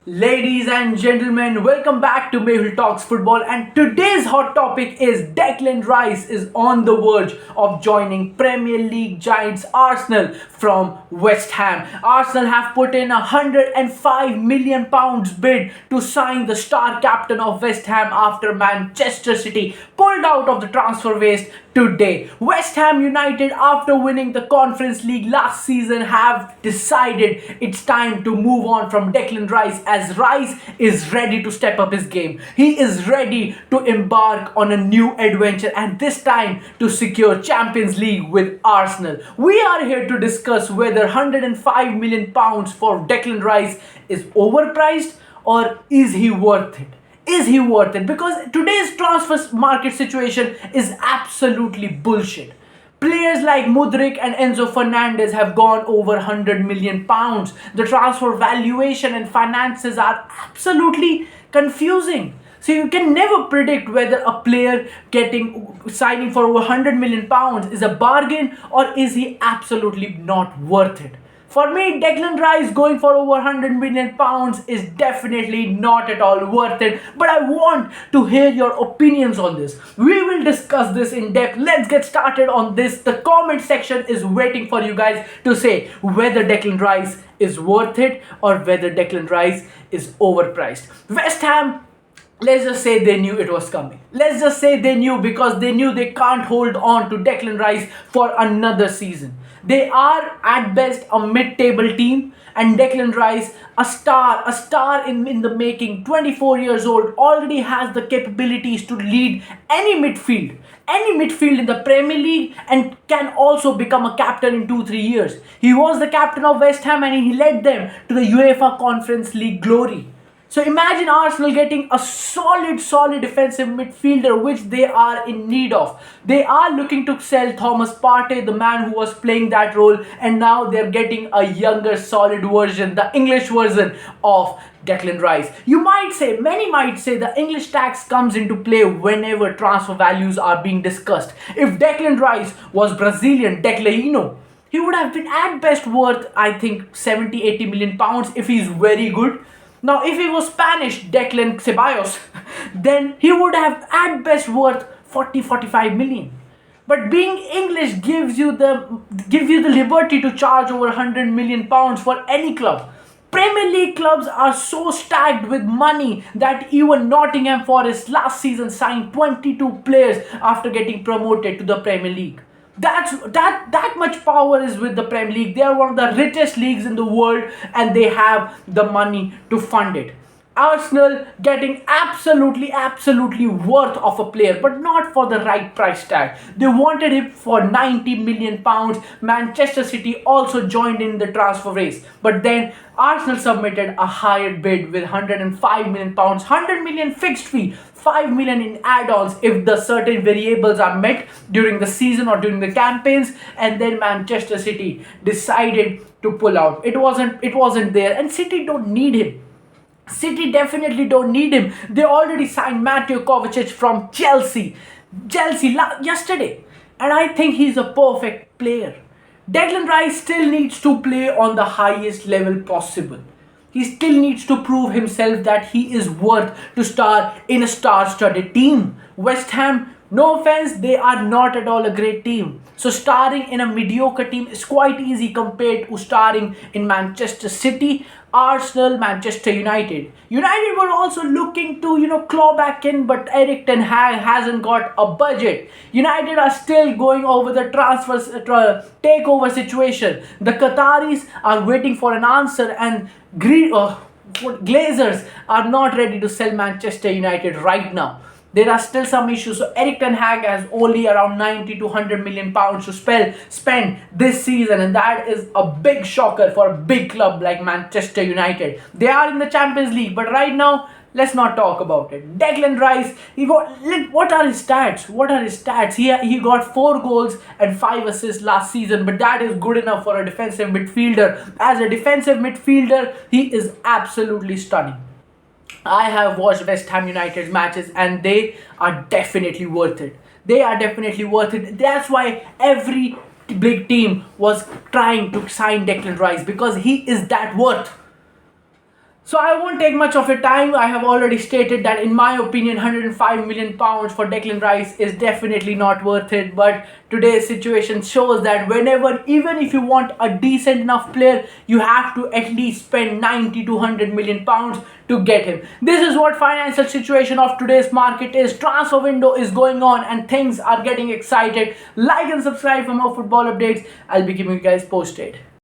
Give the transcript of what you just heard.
Ladies and gentlemen, welcome back to Mehul Talks Football, and today's hot topic is Declan Rice is on the verge of joining Premier League giants Arsenal from West Ham. Arsenal have put in £105 million bid to sign the star captain of West Ham after Manchester City pulled out of the transfer waste today. West Ham United, after winning the Conference League last season, have decided it's time to move on from Declan Rice, as Rice is ready to step up his game. He is ready to embark on a new adventure, and this time to secure Champions League with Arsenal. We are here to discuss whether £105 million for Declan Rice is overpriced, or is he worth it? Is he worth it? Because today's transfer market situation is absolutely bullshit. Players like Mudrik and Enzo Fernandez have gone over £100 million. The transfer valuation and finances are absolutely confusing. So you can never predict whether a player getting signing for over £100 million is a bargain, or is he absolutely not worth it. For me, Declan Rice going for over £100 million is definitely not at all worth it. But I want to hear your opinions on this. We will discuss this in depth. Let's get started on this. The comment section is waiting for you guys to say whether Declan Rice is worth it or whether Declan Rice is overpriced. West Ham, let's just say they knew it was coming. Let's just say they knew, because they knew they can't hold on to Declan Rice for another season. They are at best a mid-table team, and Declan Rice, a star in the making, 24 years old, already has the capabilities to lead any midfield in the Premier League, and can also become a captain in 2-3 years. He was the captain of West Ham and he led them to the UEFA Conference League glory. So imagine Arsenal getting a solid defensive midfielder, which they are in need of. They are looking to sell Thomas Partey, the man who was playing that role, and now they're getting a younger, solid version, the English version of Declan Rice. Many might say the English tax comes into play whenever transfer values are being discussed. If Declan Rice was Brazilian, Declaino, he would have been at best worth, I think, 70-80 million pounds if he's very good. Now, if he was Spanish, Declan Ceballos, then he would have at best worth 40-45 million. But being English gives you the liberty to charge over £100 million for any club. Premier League clubs are so stacked with money that even Nottingham Forest last season signed 22 players after getting promoted to the Premier League. That much power is with the Premier League. They are one of the richest leagues in the world, and they have the money to fund it. Arsenal getting absolutely worth of a player, but not for the right price tag. They wanted him for £90 million. Manchester City also joined in the transfer race, but then Arsenal submitted a higher bid with £105 million, £100 million fixed fee, £5 million in add-ons if the certain variables are met during the season or during the campaigns, and then Manchester City decided to pull out. It wasn't there, and City don't need him. City definitely don't need him. They already signed Mateo Kovacic from Chelsea yesterday, and I think he's a perfect player. Declan Rice still needs to play on the highest level possible. He still needs to prove himself that he is worth to star in a star-studded team. West Ham, no offense, they are not at all a great team. So starring in a mediocre team is quite easy compared to starring in Manchester City, Arsenal, Manchester United. United were also looking to, claw back in, but Eric Ten Hag hasn't got a budget. United are still going over the takeover situation. The Qataris are waiting for an answer, and Glazers are not ready to sell Manchester United right now. There are still some issues. So Eric Ten Hag has only around 90 to £100 million to spend this season, and that is a big shocker for a big club like Manchester United. They are in the Champions League, but right now, let's not talk about it. Declan Rice, what are his stats? He got 4 goals and 5 assists last season, but that is good enough for a defensive midfielder. As a defensive midfielder, he is absolutely stunning. I have watched West Ham United's matches, and they are definitely worth it. That's why every big team was trying to sign Declan Rice, because he is that worth. So I won't take much of your time. I have already stated that in my opinion 105 million pounds for Declan Rice is definitely not worth it, but today's situation shows that whenever, even if you want a decent enough player, you have to at least spend 90 to 100 million pounds to get him. This is what financial situation of today's market is. Transfer window is going on and things are getting excited. Like and subscribe for more football updates. I'll be keeping you guys posted.